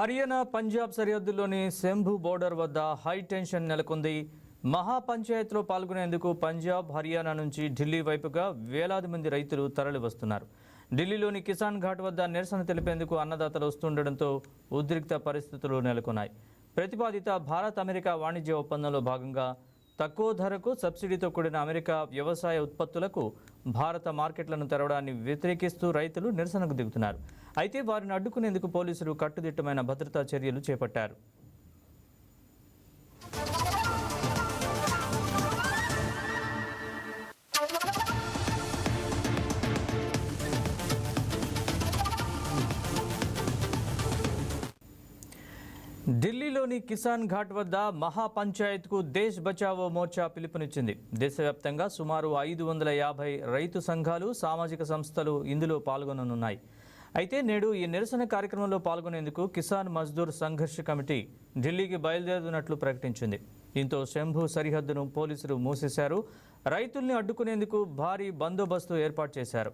Haryana Punjab సరిహద్దులోని Shambhu border వద్ద high tension నెలకొంది. మహాపంచాయత్లో పాల్గొనేందుకు పంజాబ్, హర్యానా నుంచి ఢిల్లీ వైపుగా వేలాది మంది రైతులు తరలి వస్తున్నారు. ఢిల్లీలోని కిసాన్ ఘాట్ వద్ద నిరసన తెలిపేందుకు అన్నదాతలు వస్తుండటంతో ఉద్రిక్త పరిస్థితులు నెలకొన్నాయి. ప్రతిపాదిత భారత్-అమెరికా వాణిజ్య ఒప్పందంలో భాగంగా తక్కువ ధరకు సబ్సిడీతో కూడిన అమెరికా వ్యవసాయ ఉత్పత్తులకు భారత మార్కెట్లను తెరవడాన్ని వ్యతిరేకిస్తూ రైతులు నిరసనకు దిగుతున్నారు. అయితే వారిని అడ్డుకునేందుకు పోలీసులు కట్టుదిట్టమైన భద్రతా చర్యలు చేపట్టారు. ఢిల్లీలోని కిసాన్ ఘాట్ వద్ద మహాపంచాయత్కు దేశ్ బచావో మోర్చా పిలుపునిచ్చింది. దేశవ్యాప్తంగా సుమారు 550 రైతు సంఘాలు, సామాజిక సంస్థలు ఇందులో పాల్గొననున్నాయి. అయితే నేడు ఈ నిరసన కార్యక్రమంలో పాల్గొనేందుకు కిసాన్ మజ్దూర్ సంఘర్ష్ కమిటీ ఢిల్లీకి బయలుదేరుతున్నట్లు ప్రకటించింది. దీంతో శంభు సరిహద్దును పోలీసులు మూసేశారు. రైతుల్ని అడ్డుకునేందుకు భారీ బందోబస్తు ఏర్పాటు చేశారు.